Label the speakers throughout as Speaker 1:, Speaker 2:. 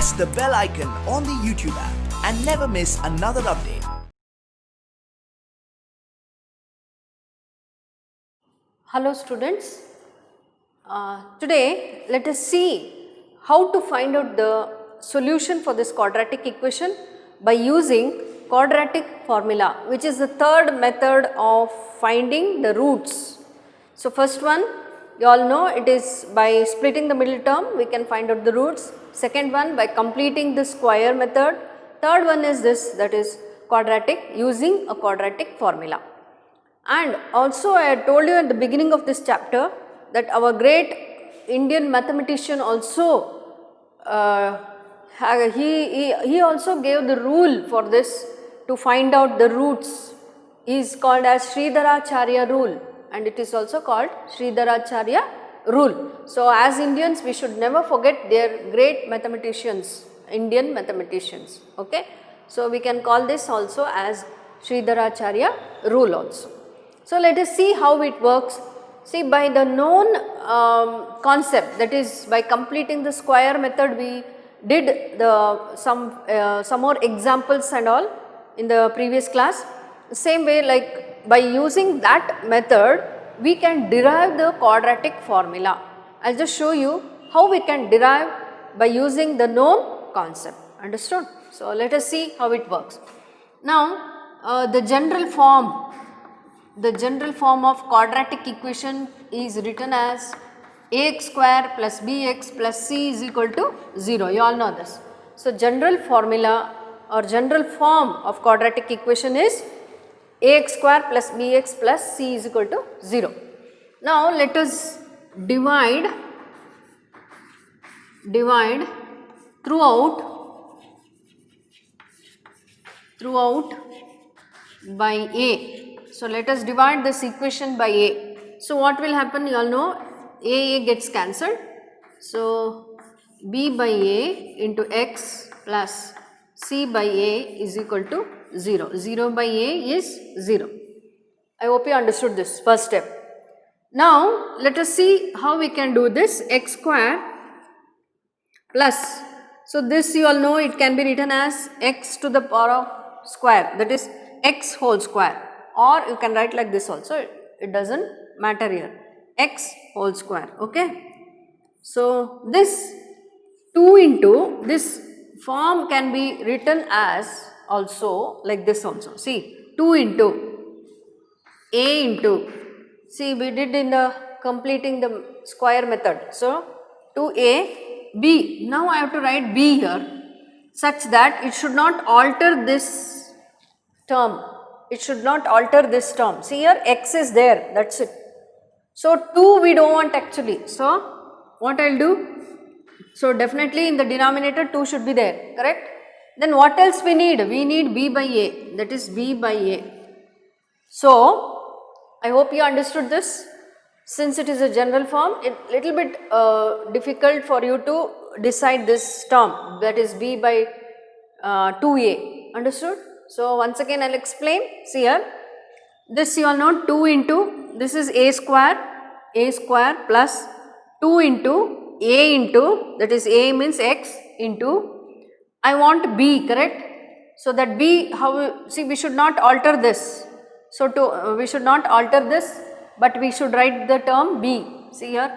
Speaker 1: press the bell icon on the YouTube app and never miss another update.
Speaker 2: Hello students, today let us see how to find out the solution for this quadratic equation by using quadratic formula, which is the third method of finding the roots. So first one, you all know, it is by splitting the middle term we can find out the roots. Second one, by completing the square method. Third one is this, that is quadratic, using a quadratic formula. And also I had told you at the beginning of this chapter that our great Indian mathematician also he also gave the rule for this to find out the roots. He is called as Sridharacharya rule, and it is also called Sridharacharya rule. So as Indians we should never forget their great mathematicians, Indian mathematicians, okay. So we can call this also as Sridharacharya rule also. So let us see how it works. See, by the known concept, that is by completing the square method, we did the some more examples and all in the previous class. Same way, like by using that method we can derive the quadratic formula. I will just show you how we can derive by using the known concept, understood. So let us see how it works. Now the general form of quadratic equation is written as ax square plus bx plus c is equal to 0. You all know this. So general formula or general form of quadratic equation is ax square plus bx plus c is equal to 0. Now let us divide throughout by a. So let us divide this equation by a. So what will happen, you all know, a gets cancelled. So b by a into x plus c by a is equal to 0. 0 by a is 0. I hope you understood this first step. Now let us see how we can do this. X square plus, so this you all know, it can be written as x to the power of square, that is x whole square, or you can write like this also, it does not matter here, x whole square, okay. So this 2 into this form can be written as also like this also. See, 2 into a into, see we did in the completing the square method. So 2a b, now I have to write b here such that it should not alter this term, it should not alter this term. See here x is there, that is it. So 2 we do not want actually, so what I will do, so definitely in the denominator 2 should be there, correct. Then what else we need? We need b by a, that is b by a. So I hope you understood this. Since it is a general form, it little bit difficult for you to decide this term, that is b by 2a, understood. So once again I will explain. See here, this you all know, 2 into, this is a square plus 2 into a into, that is a means x into, I want b, correct. So that b, how, see we should not alter this. So we should not alter this, but we should write the term b. See here.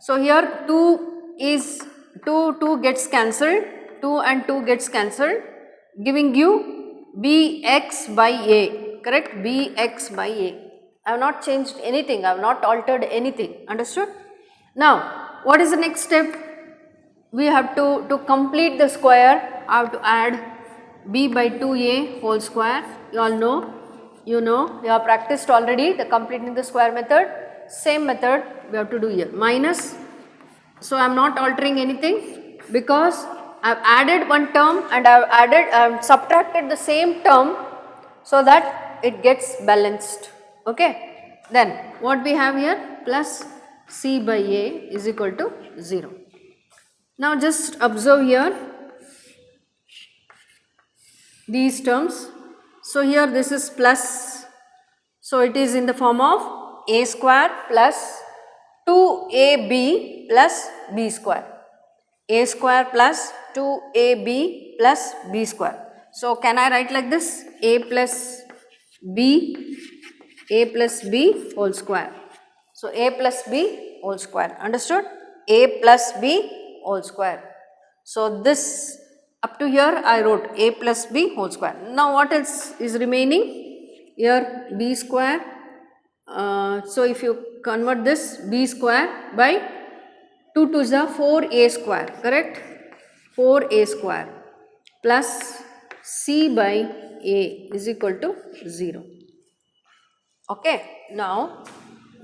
Speaker 2: So here 2 gets cancelled, 2 and 2 gets cancelled, giving you bx by a, correct, bx by a. I have not changed anything, I have not altered anything, understood. Now what is the next step? We have to complete the square, I have to add b by 2a whole square. You all know, you have practiced already the completing the square method. Same method we have to do here, minus, so I am not altering anything because I have added one term and I have subtracted the same term so that it gets balanced, okay. Then what we have here, plus c by a is equal to 0. Now just observe here these terms. So here this is plus, so it is in the form of a square plus 2ab plus b square. A square plus 2ab plus b square. So can I write like this? A plus b whole square. So a plus b whole square. Understood? A plus b whole square. So this up to here I wrote a plus b whole square. Now what else is remaining? Here b square. So if you convert this b square by 2 to the 4a square, correct? 4a square plus c by a is equal to 0. Okay, now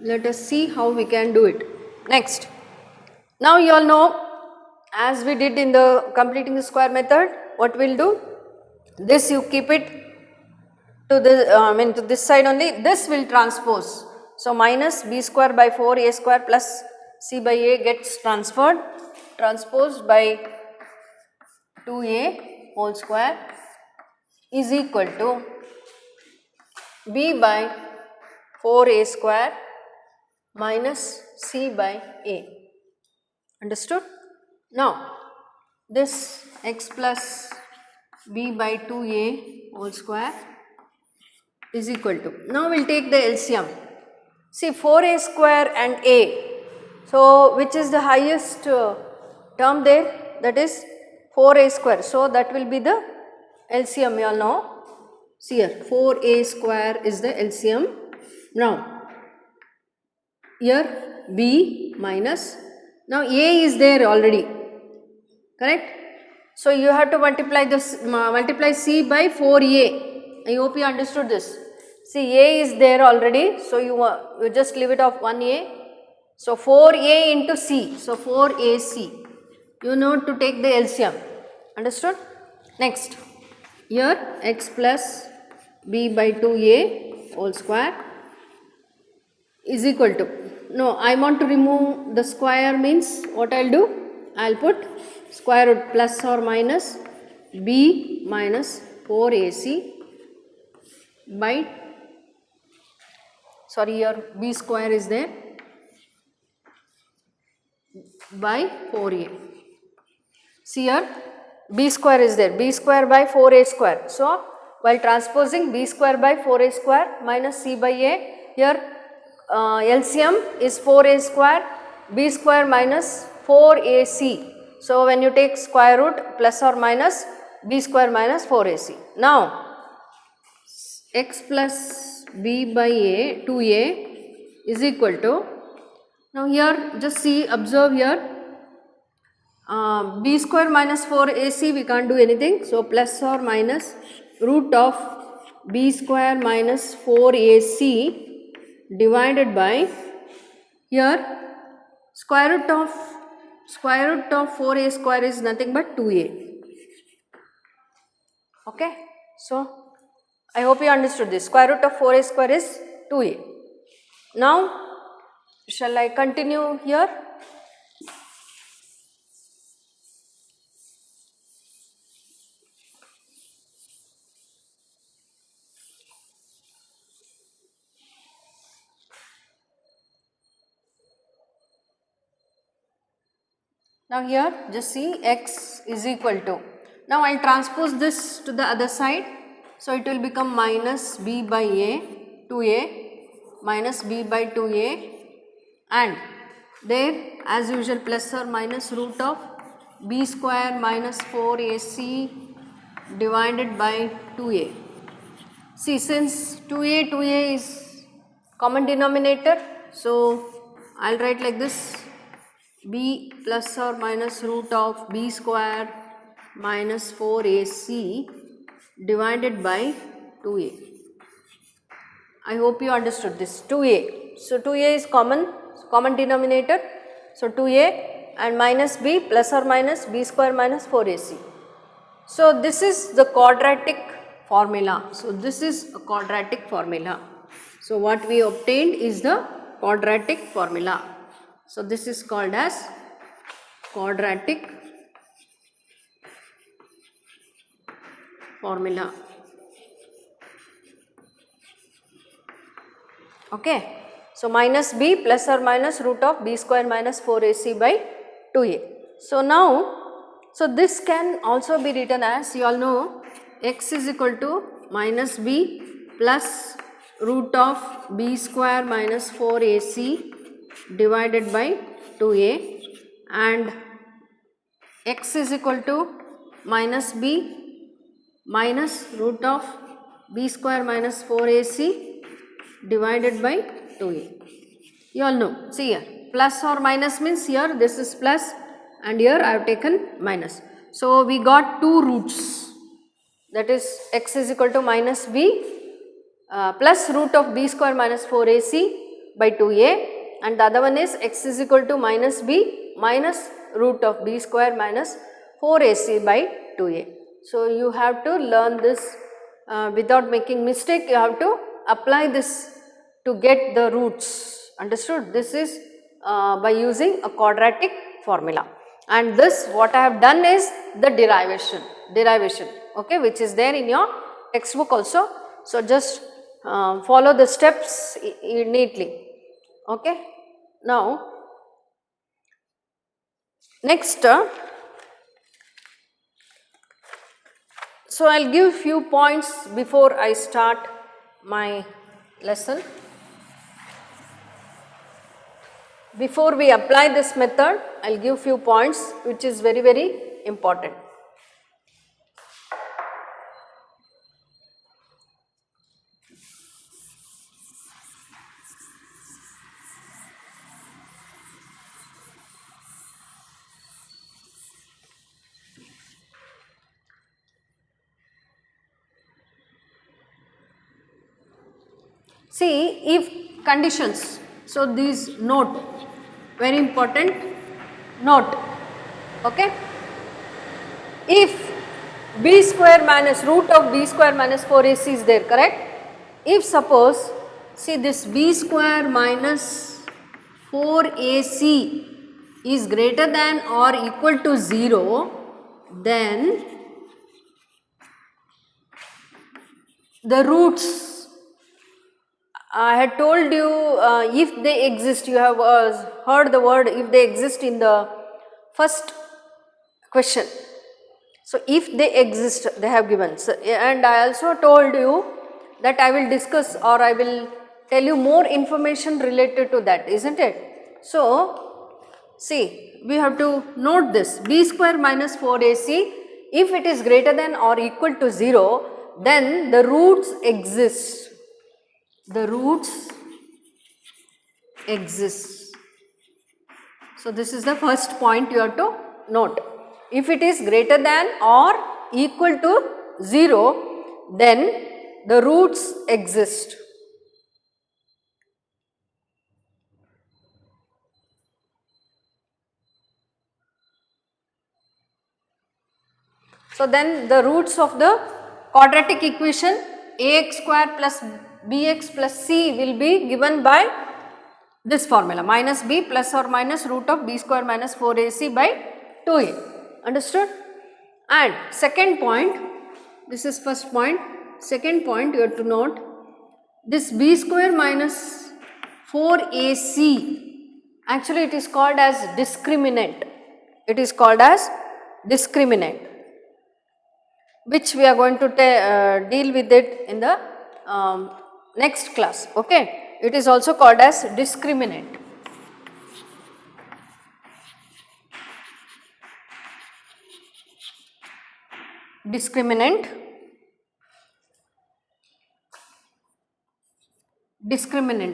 Speaker 2: let us see how we can do it. Next, now you all know, as we did in the completing the square method, what we'll do? This you keep it to the to this side only. This will transpose. So minus b square by 4a square plus c by a gets transposed by 2a whole square is equal to b by 4a square minus c by a. Understood? Now this x plus b by 2a whole square is equal to, now we will take the LCM. See 4a square and a. So which is the highest term there? That is 4a square. So that will be the LCM, you all know. See here 4a square is the LCM. Now here b minus, now a is there already, correct? So you have to multiply this, multiply c by 4a. I hope you understood this. See a is there already, so you just leave it off 1a. So 4a into c, so 4ac. You know to take the LCM. Understood? Next, here x plus b by 2a whole square is equal to, no, I want to remove the square, means what I will do? I will put square root plus or minus b minus 4ac by, sorry, here b square is there, by 4a. See here b square is there, b square by 4a square. So while transposing b square by 4a square minus c by a, here LCM is 4a square, b square minus 4ac. So when you take square root plus or minus b square minus 4ac. Now x plus b by a 2a is equal to, now here just see, observe here, b square minus 4ac we can't do anything. So plus or minus root of b square minus 4ac divided by, here square root of 4a square is nothing but 2a. Okay, so I hope you understood this. Square root of 4a square is 2a. Now shall I continue here? Now here just see x is equal to, now I will transpose this to the other side. So it will become minus b by a 2a minus b by 2a, and there as usual plus or minus root of b square minus 4ac divided by 2a. See, since 2a is common denominator, so I will write like this, b plus or minus root of b square minus 4ac divided by 2a. I hope you understood this. 2a. So 2a is common denominator. So 2a and minus b plus or minus b square minus 4ac. So this is the quadratic formula. So this is a quadratic formula. So what we obtained is the quadratic formula. So this is called as quadratic formula. Okay. So minus b plus or minus root of b square minus 4ac by 2a. So now So this can also be written as, you all know, x is equal to minus b plus root of b square minus 4ac divided by 2a, and x is equal to minus b minus root of b square minus 4ac divided by 2a. You all know, see here, plus or minus means here this is plus and here I have taken minus. So we got two roots, that is x is equal to minus b plus root of b square minus 4ac by 2a, and the other one is x is equal to minus b minus root of b square minus 4ac by 2a. So you have to learn this without making mistake. You have to apply this to get the roots. Understood? This is by using a quadratic formula, and this what I have done is the derivation, okay, which is there in your textbook also. So just follow the steps neatly, okay. Now next, so I will give few points before I start my lesson. Before we apply this method, I will give few points which is very, very important. See, if conditions, so these note, very important note, okay. If b square minus root of b square minus 4ac is there, correct. If suppose, see this b square minus 4ac is greater than or equal to 0, then the roots, I had told you if they exist, you have heard the word if they exist in the first question. So if they exist, they have given. So, and I also told you that I will discuss or I will tell you more information related to that, isn't it? So see, we have to note this, b square minus 4ac, if it is greater than or equal to 0, then the roots exist. The roots exist. So this is the first point you have to note. If it is greater than or equal to 0, then the roots exist. So then the roots of the quadratic equation ax square plus bx plus c will be given by this formula, minus b plus or minus root of b square minus 4ac by 2a. Understood? And second point, this is first point, second point you have to note, this b square minus 4ac, actually it is called as discriminant. It is called as discriminant, which we are going to deal with it in the next class, okay. It is also called as discriminant. Discriminant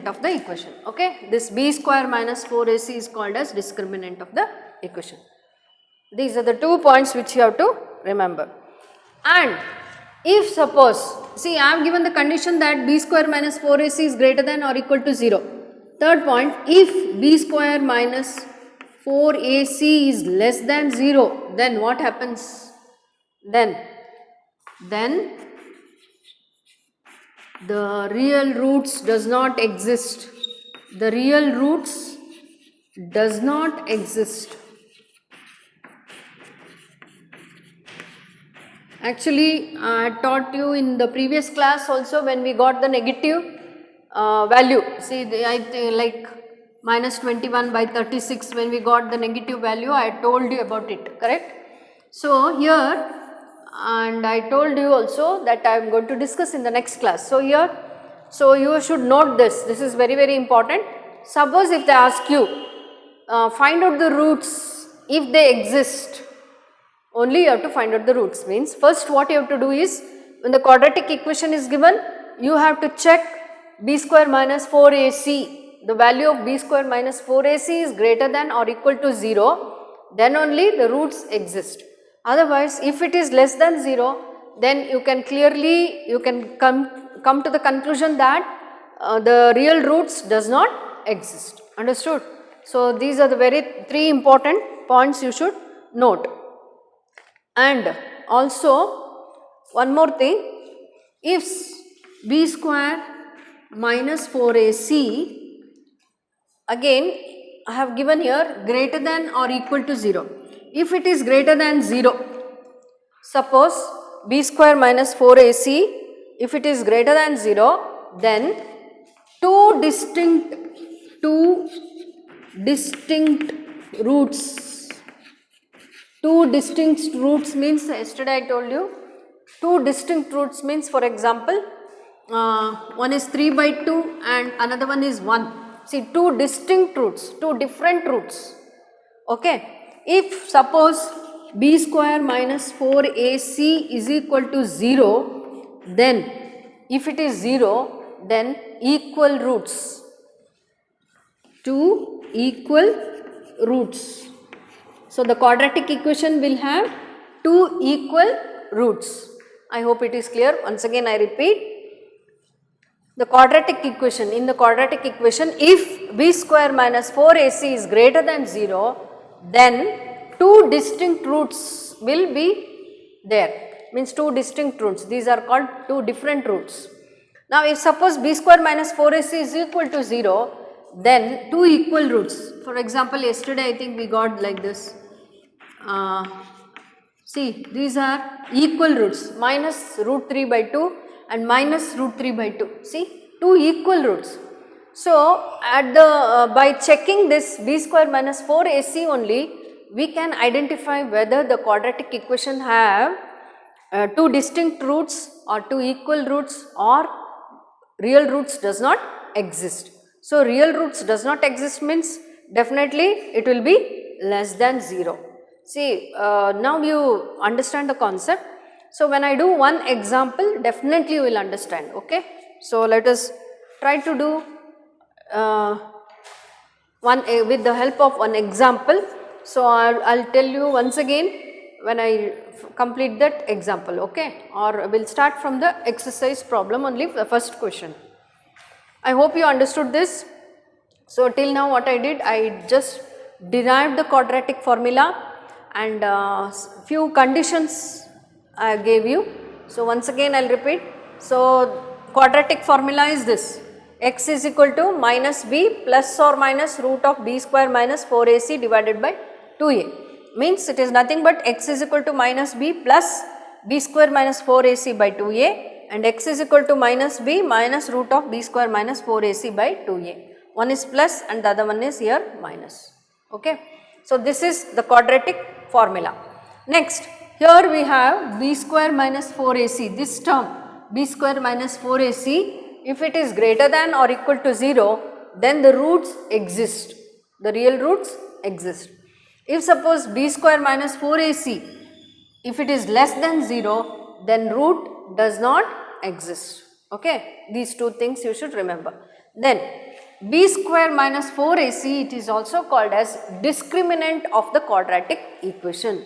Speaker 2: of the equation, okay. This b square minus 4ac is called as discriminant of the equation. These are the 2 points which you have to remember. And if suppose, see I have given the condition that b square minus 4ac is greater than or equal to 0. Third point, if b square minus 4ac is less than 0, then what happens? Then the real roots does not exist. The real roots does not exist. Actually, I taught you in the previous class also when we got the negative value. See, like minus 21 by 36, when we got the negative value, I told you about it, correct? So here, and I told you also that I am going to discuss in the next class. So here, so you should note this, this is very very important. Suppose if they ask you, find out the roots if they exist, only you have to find out the roots. Means first what you have to do is, when the quadratic equation is given, you have to check b square minus 4ac, the value of b square minus 4ac is greater than or equal to 0, then only the roots exist. Otherwise, if it is less than 0, then you can clearly, you can come to the conclusion that the real roots does not exist. Understood? So these are the three important points you should note. And also one more thing, if b square minus 4ac, again I have given here greater than or equal to 0. If it is greater than 0, suppose b square minus 4ac, if it is greater than 0, then two distinct roots. Two distinct roots means, yesterday I told you, two distinct roots means, for example, one is 3 by 2 and another one is 1. See, two distinct roots, two different roots. Okay. If suppose b square minus 4ac is equal to 0, then if it is 0, then equal roots, two equal roots. So the quadratic equation will have two equal roots. I hope it is clear. Once again I repeat, the quadratic equation, in the quadratic equation, if b square minus 4ac is greater than 0, then two distinct roots will be there, means two distinct roots, these are called two different roots. Now if suppose b square minus 4ac is equal to 0, then two equal roots, for example yesterday I think we got like this, see these are equal roots, minus root 3 by 2 and minus root 3 by 2, see two equal roots. So at the by checking this b square minus 4ac only, we can identify whether the quadratic equation have two distinct roots or two equal roots or real roots does not exist. So real roots does not exist means definitely it will be less than 0. See, now you understand the concept. So when I do one example, definitely you will understand. Okay. So let us try to do with the help of one example. So I'll tell you once again when I complete that example. Okay. Or we'll start from the exercise problem only, the first question. I hope you understood this. So till now what I did, I just derived the quadratic formula and few conditions I gave you. So once again I will repeat. So quadratic formula is this: x is equal to minus b plus or minus root of b square minus 4ac divided by 2a. Means it is nothing but x is equal to minus b plus b square minus 4ac by 2a, and x is equal to minus b minus root of b square minus 4ac by 2a. One is plus and the other one is here minus. Okay. So this is the quadratic formula. Next, here we have b square minus 4ac, this term b square minus 4ac, if it is greater than or equal to 0, then the roots exist, the real roots exist. If suppose b square minus 4ac, if it is less than 0, then root does not exist. Okay. These two things you should remember. Then b square minus 4ac, it is also called as discriminant of the quadratic equation.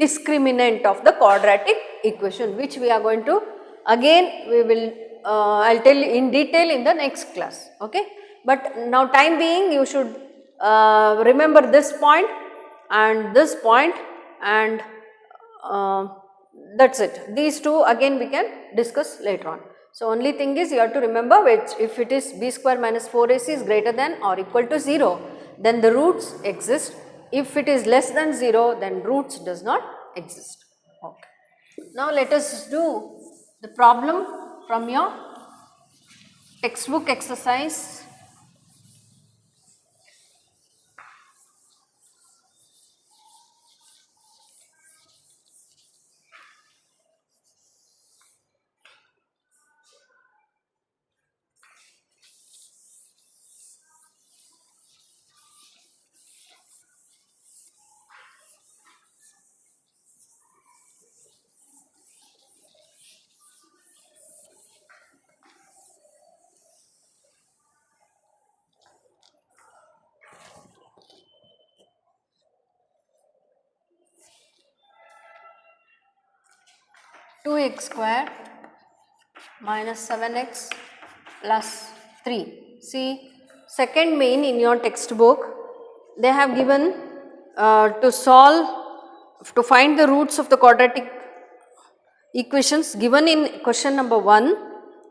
Speaker 2: Discriminant of the quadratic equation, which we are going to again we will I will tell you in detail in the next class. Okay. But now time being you should remember this point and this point, and that is it. These two again we can discuss later on. So only thing is you have to remember which, if it is b square minus 4ac is greater than or equal to 0, then the roots exist. If it is less than 0, then roots does not exist. Okay. Now let us do the problem from your textbook exercise. 2x square minus 7x plus 3. See, second main in your textbook, they have given to find the roots of the quadratic equations given in question number 1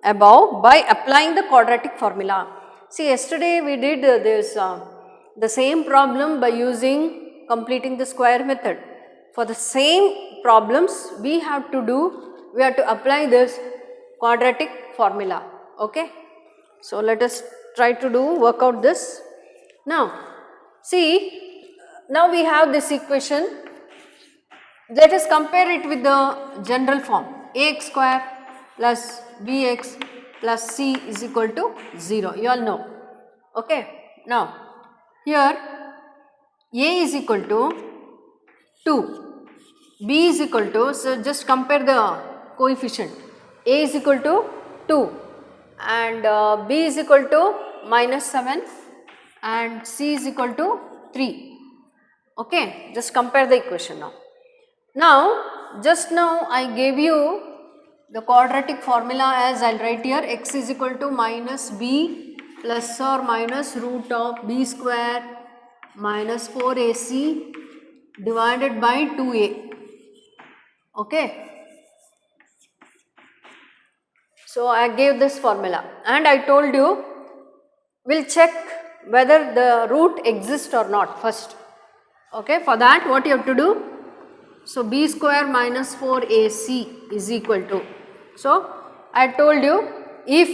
Speaker 2: above by applying the quadratic formula. See, yesterday we did the same problem by completing the square method. For the same problems we have to apply this quadratic formula. Okay. So, let us try to work out this. Now, see, now we have this equation. Let us compare it with the general form. Ax square plus bx plus c is equal to 0. You all know. Okay. Now, here a is equal to 2, b is equal to, so just compare the coefficient. A is equal to 2 and b is equal to minus 7 and c is equal to 3. Okay, just compare the equation now. Now, just now I gave you the quadratic formula as I will write here, x is equal to minus b plus or minus root of b square minus 4ac divided by 2a. Okay. So, I gave this formula and I told you we will check whether the root exists or not first. Okay. For that, what you have to do? So, b square minus 4ac is equal to. So, I told you if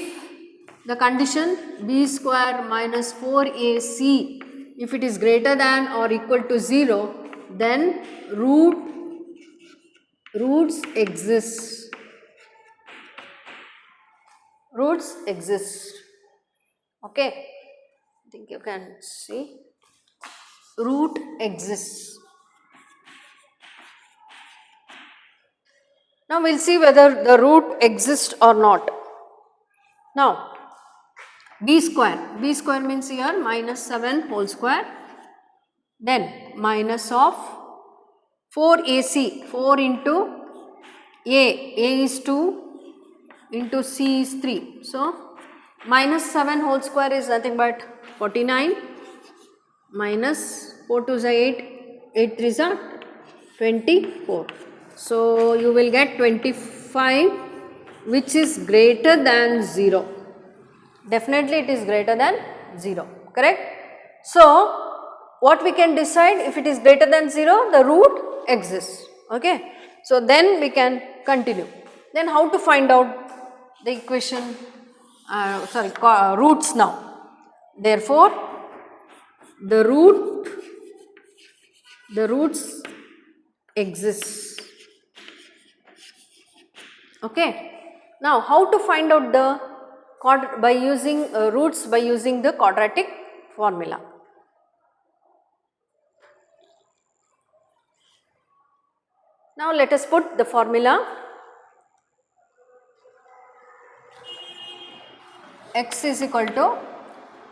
Speaker 2: the condition b square minus 4ac, if it is greater than or equal to 0, then roots exist. Roots exist. Okay. I think you can see. Root exists. Now, we will see whether the root exists or not. Now, b square means here minus 7 whole square, then minus of 4ac, 4 into a is 2 into c is 3. So, minus 7 whole square is nothing but 49 minus 4 2s are 8, 8 3s are 24. So, you will get 25 which is greater than 0. Definitely it is greater than 0, correct? So, what we can decide, if it is greater than 0, the root exists. Okay. So, then we can continue. Then how to find out the equation, roots now. Therefore, the roots exist. Okay. Now, how to find out the by using roots by using the quadratic formula? Now, let us put the formula. X is equal to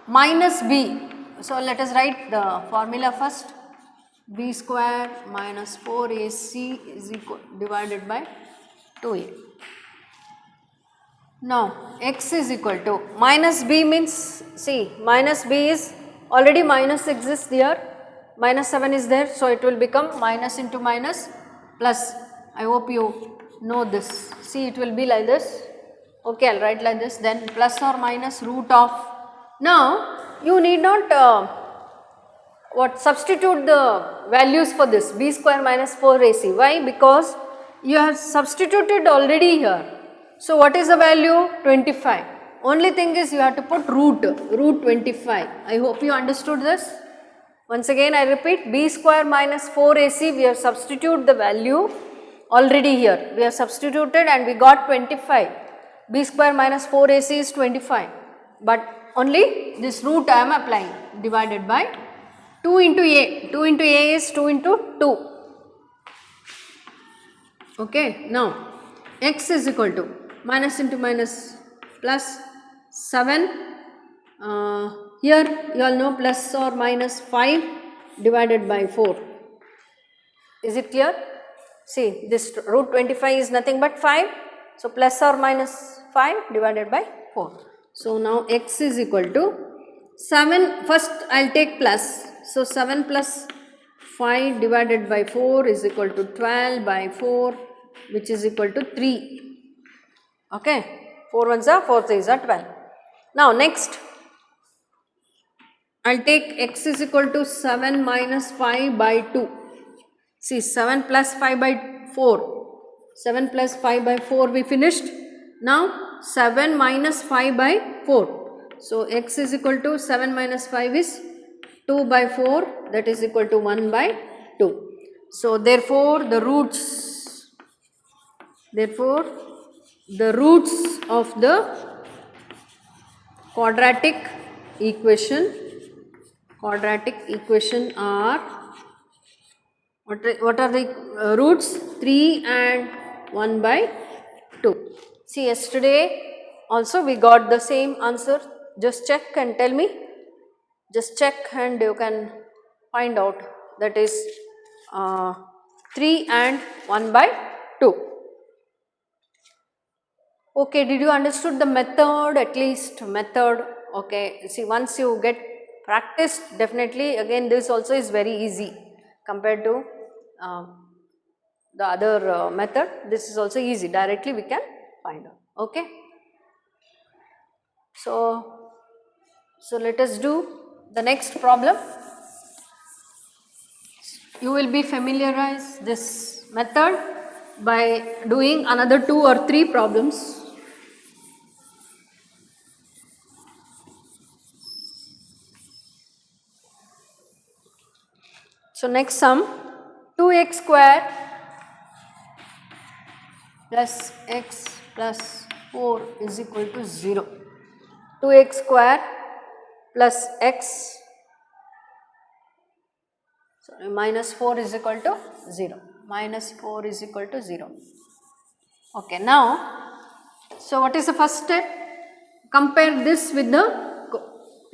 Speaker 2: minus b. So, let us write the formula first. B square minus 4ac is equal divided by 2a. Now, x is equal to minus b means, see, minus b is already minus exists here, minus 7 is there. So, it will become minus into minus plus. I hope you know this. See, it will be like this. Okay, I will write like this, then plus or minus root of. Now, you need not substitute the values for this b square minus 4ac. Why? Because you have substituted already here. So, what is the value? 25. Only thing is you have to put root 25. I hope you understood this. Once again I repeat, b square minus 4ac, we have substituted the value already here. We have substituted and we got 25. B square minus 4ac is 25. But only this root I am applying, divided by 2 into a. 2 into a is 2 into 2. Okay. Now, x is equal to minus into minus plus 7. Here you all know plus or minus 5 divided by 4. Is it clear? See, this root 25 is nothing but 5. So, plus or minus 5 divided by 4. So, now x is equal to 7. First, I will take plus. So, 7 plus 5 divided by 4 is equal to 12 by 4, which is equal to 3. Okay. 4 ones are 4 3s are 12. Now, next, I will take x is equal to 7 minus 5 by 2. See, 7 plus 5 by 4. 7 plus 5 by 4 we finished. Now, 7 minus 5 by 4. So, x is equal to 7 minus 5 is 2 by 4, that is equal to 1 by 2. So, therefore, the roots of the quadratic equation are, what are the roots? 3 and 1 by 2. See, yesterday also we got the same answer. Just check and tell me. Just check and you can find out, that is 3 and 1 by 2. Okay, did you understood the method, at least method? Okay, see, once you get practiced, definitely again this also is very easy compared to the other method. This is also easy, directly we can find out. Okay. So let us do the next problem. You will be familiarize this method by doing another 2 or 3 problems. So, next sum, 2x square plus x plus 4 is equal to 0. 2x square plus x, sorry, minus 4 is equal to 0. Minus 4 is equal to 0. Okay, now, so what is the first step? Compare this with the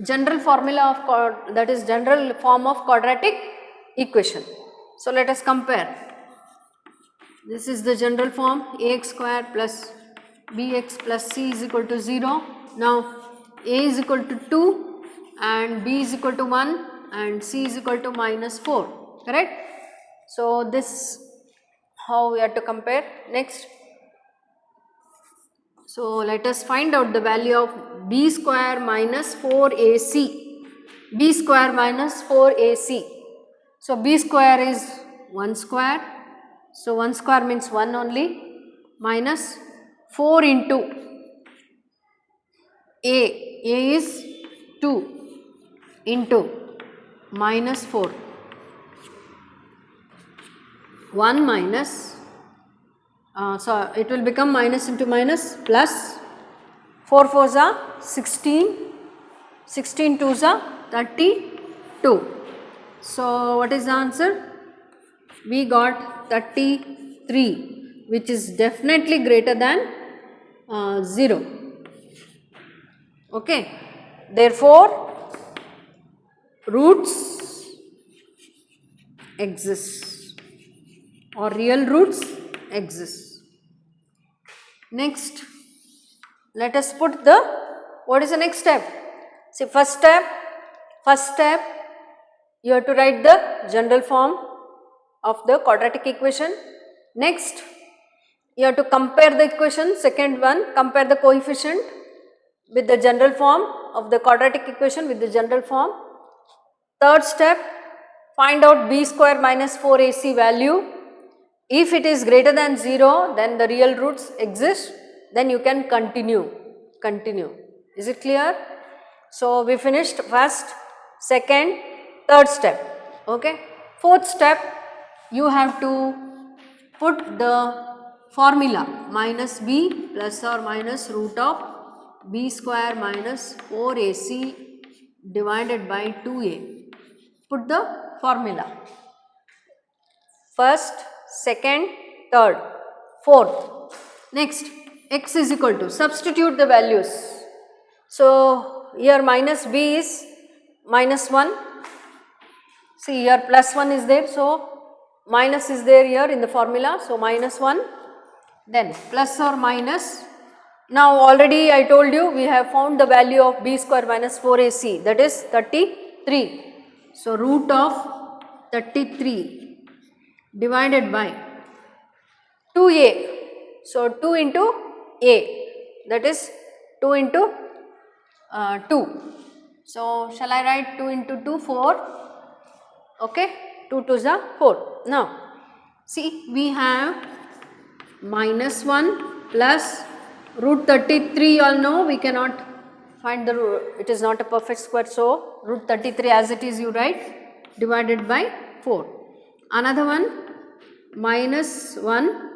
Speaker 2: general formula of, that is general form of quadratic equation. So, let us compare. This is the general form, ax square plus bx plus c is equal to 0. Now, a is equal to 2 and b is equal to 1 and c is equal to minus 4, correct? So, this how we have to compare. Next, so let us find out the value of b square minus 4ac. b square minus 4ac. So, b square is 1 square. So, 1 square means 1 only, minus 4 into a is 2 into minus 4. 1 minus, so it will become minus into minus plus 4 4s are 16, 16 2s are 32. So, what is the answer? We got 33, which is definitely greater than 0. Okay. Therefore, roots exist or real roots exist. Next, let us put the, what is the next step? See, first step you have to write the general form of the quadratic equation. Next, you have to compare the equation. Second one, compare the coefficient with the general form of the quadratic equation with the general form. Third step, find out b square minus 4ac value. If it is greater than 0, then the real roots exist, then you can continue. Is it clear? So, we finished first, second, third step. Okay. Fourth step, you have to put the formula minus b plus or minus root of b square minus 4ac divided by 2a. Put the formula. First, second, third, fourth. Next, x is equal to, substitute the values. So, here minus b is minus 1. See, here plus 1 is there. So, minus is there here in the formula, so minus 1, then plus or minus. Now already I told you we have found the value of b square minus 4ac, that is 33. So root of 33 divided by 2a. So 2 into a, that is 2 into 2. So shall I write 2 into 2, 4, okay, 2 2 is 4. Now see, we have minus 1 plus root 33, all know we cannot find the root, it is not a perfect square, so root 33 as it is you write, divided by 4. Another one, minus 1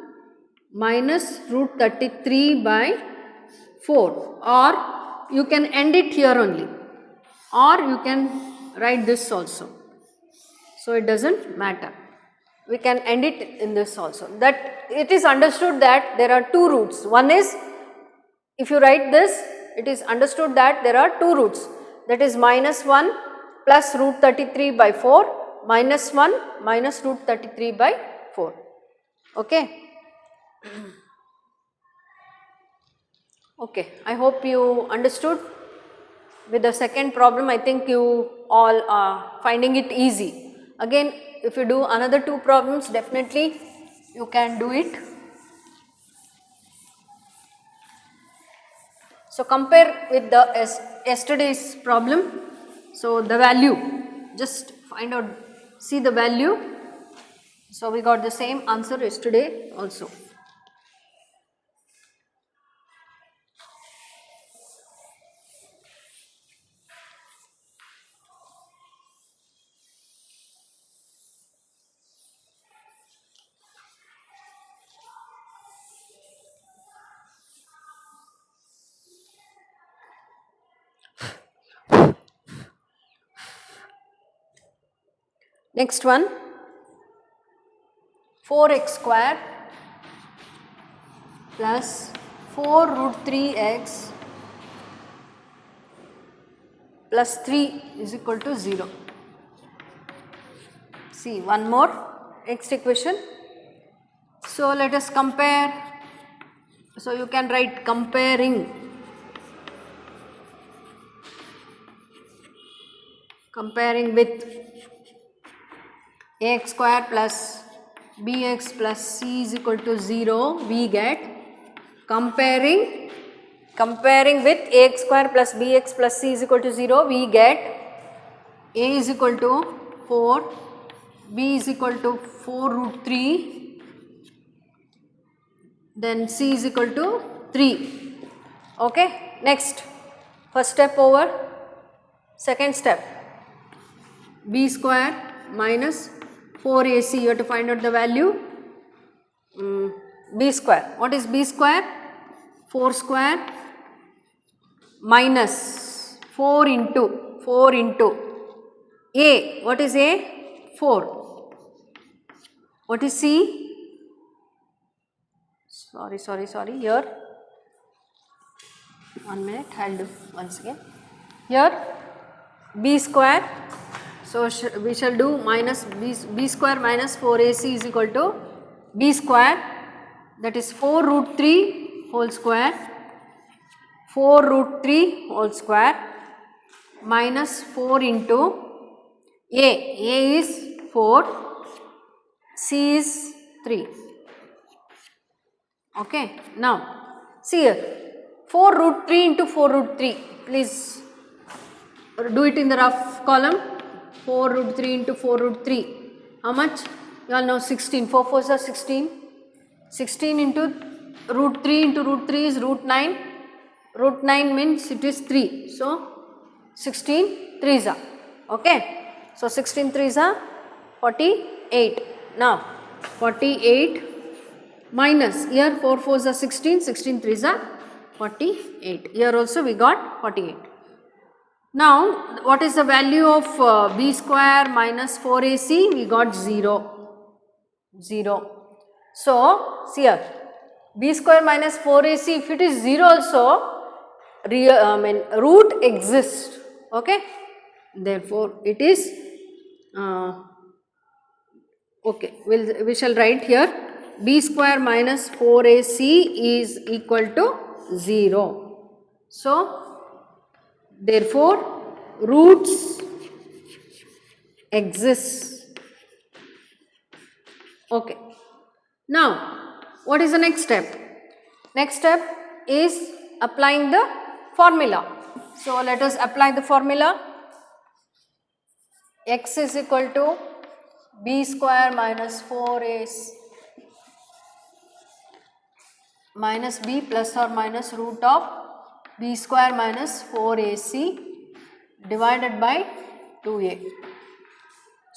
Speaker 2: minus root 33 by 4, or you can end it here only, or you can write this also. So it doesn't matter, we can end it in this also. That it is understood that there are two roots. One is, if you write this, it is understood that there are two roots, that is minus 1 plus root 33 by 4, minus 1 minus root 33 by 4. Okay. Okay, I hope you understood. With the second problem, I think you all are finding it easy. Again, if you do another two problems, definitely you can do it. So compare with the yesterday's problem. So the value, just find out, see the value. So we got the same answer yesterday also. Next one, 4x square plus 4 root 3x plus 3 is equal to 0. See, one more next equation. So let us compare. So you can write comparing with ax square plus bx plus c is equal to 0, we get comparing with ax square plus bx plus c is equal to 0, we get a is equal to 4, b is equal to 4 root 3, then c is equal to 3. Okay, next, first step over, second step, b square minus 4ac, you have to find out the value, b square. What is b square? 4 square minus 4 into a. What is a? 4. What is c? Sorry, here, 1 minute, I will do once again. Here b square, so we shall do minus b square minus 4ac is equal to b square, that is 4 root 3 whole square, 4 root 3 whole square minus 4 into a is 4, c is 3. Okay, now see here, 4 root 3 into 4 root 3, please do it in the rough column. 4 root 3 into 4 root 3, how much? You all know 16, 4 4s are 16, 16 into root 3 is root 9, root 9 means it is 3, so 16 3s are, okay, so 16 3s are 48. Now 48 minus, here 4 4s are 16, 16 3s are 48, here also we got 48. Now what is the value of b square minus 4ac? We got 0. So see here, b square minus 4ac, if it is 0 also, root exists, okay, therefore it is Okay, we shall write here b square minus 4ac is equal to 0. So, therefore, roots exist. Okay. Now, what is the next step? Next step is applying the formula. So, let us apply the formula. X is equal to b square minus 4a minus b plus or minus root of b square minus 4ac divided by 2a.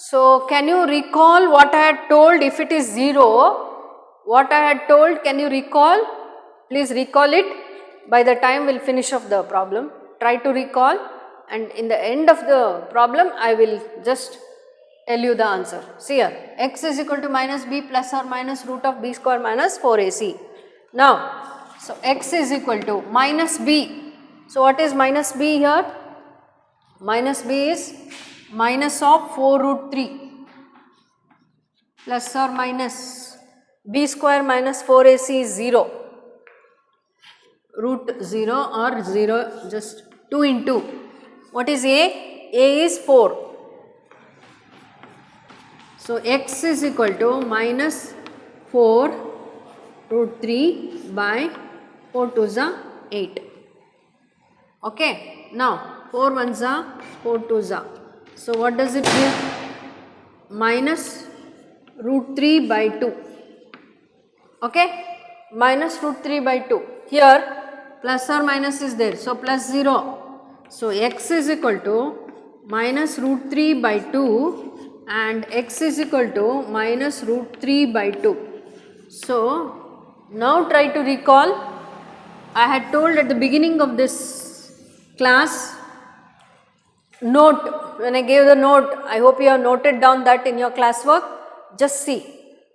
Speaker 2: So, can you recall what I had told if it is 0? What I had told, can you recall? Please recall it. By the time we will finish off the problem, try to recall, and in the end of the problem I will just tell you the answer. See here, x is equal to minus b plus or minus root of b square minus 4ac. Now, so x is equal to minus b. So, what is minus b here? Minus b is minus of 4 root 3 plus or minus b square minus 4ac is 0, root 0 or 0, just 2 into, what is a? A is 4. So, x is equal to minus 4 root 3 by 4 2s are 8. Okay. Now, 4 1s are 4 2s are. So, what does it give? Minus root 3 by 2. Okay. Minus root 3 by 2. Here plus or minus is there. So, plus 0. So, x is equal to minus root 3 by 2 and x is equal to minus root 3 by 2. So, now try to recall. I had told at the beginning of this class, note, when I gave the note, I hope you have noted down that in your classwork. Just see,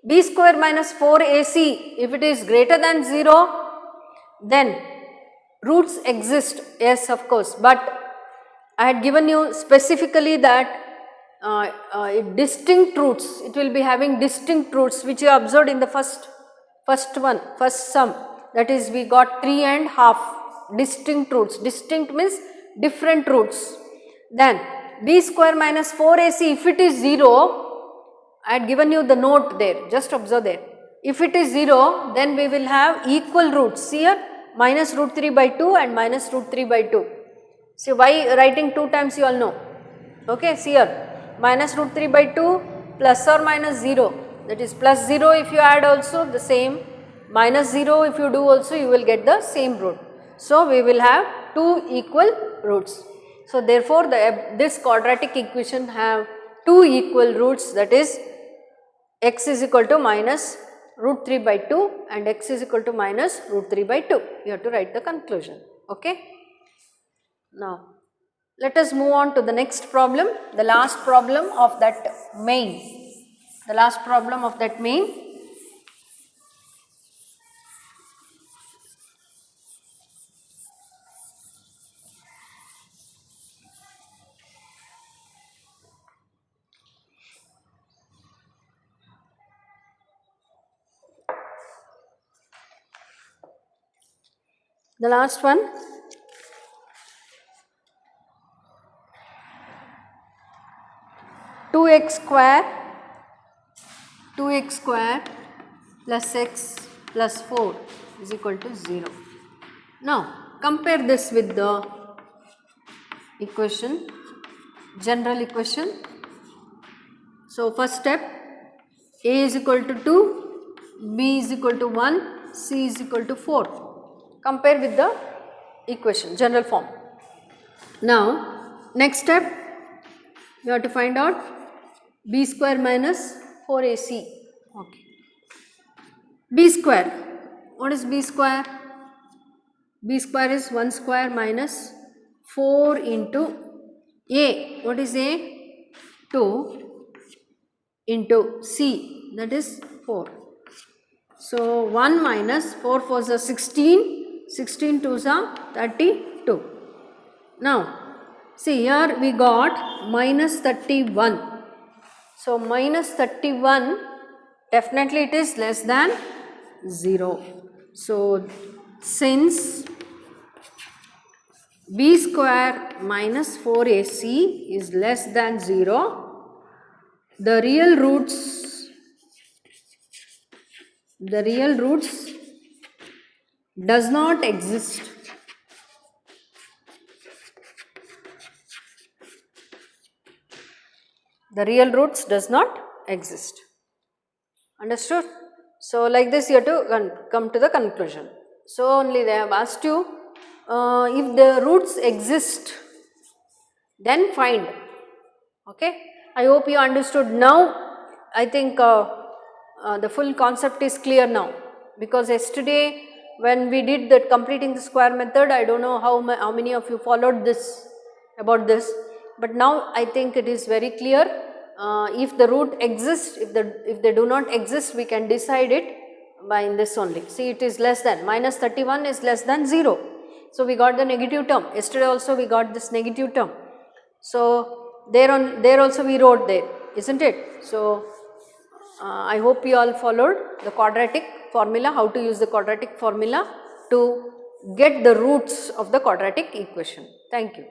Speaker 2: b square minus 4ac, if it is greater than 0, then roots exist, yes of course, but I had given you specifically that distinct roots, it will be having distinct roots which you observed in the first sum, that is we got 3.5 distinct roots. Distinct means different roots. Then b square minus 4ac, if it is 0, I had given you the note there, just observe there. If it is 0, then we will have equal roots. See here, minus root 3 by 2 and minus root 3 by 2. See why writing 2 times you all know. Okay, see here, minus root 3 by 2 plus or minus 0, that is plus 0 if you add also the same, minus 0 if you do also you will get the same root. So, we will have 2 equal roots. So, therefore, this quadratic equation have 2 equal roots, that is x is equal to minus root 3 by 2 and x is equal to minus root 3 by 2. You have to write the conclusion. Okay. Now, let us move on to the next problem, the last problem of that main. The last problem of that main. The last one, two x square plus x plus 4 is equal to 0. Now, compare this with the equation, general equation. So, first step, a is equal to 2, b is equal to 1, c is equal to 4. Compare with the equation, general form. Now, next step, you have to find out b square minus 4ac. Okay. B square, what is b square? B square is 1 square minus 4 into a, what is a? 2 into c, that is 4. So, 1 minus 4 4s are 16, 16 2s are 32. Now, see here we got minus 31. So, minus 31, definitely it is less than 0. So, since b square minus 4ac is less than 0, the real roots does not exist. The real roots does not exist. Understood? So, like this you have to come to the conclusion. So, only they have asked you if the roots exist, then find. Okay. I hope you understood now. I think the full concept is clear now, because yesterday when we did that completing the square method, I do not know how many of you followed this about this, but now I think it is very clear. If the root exists, if they do not exist, we can decide it by this only. See, it is less than, minus 31 is less than 0. So, we got the negative term. Yesterday also we got this negative term. So, there also we wrote there, isn't it? So, I hope you all followed the quadratic formula, how to use the quadratic formula to get the roots of the quadratic equation. Thank you.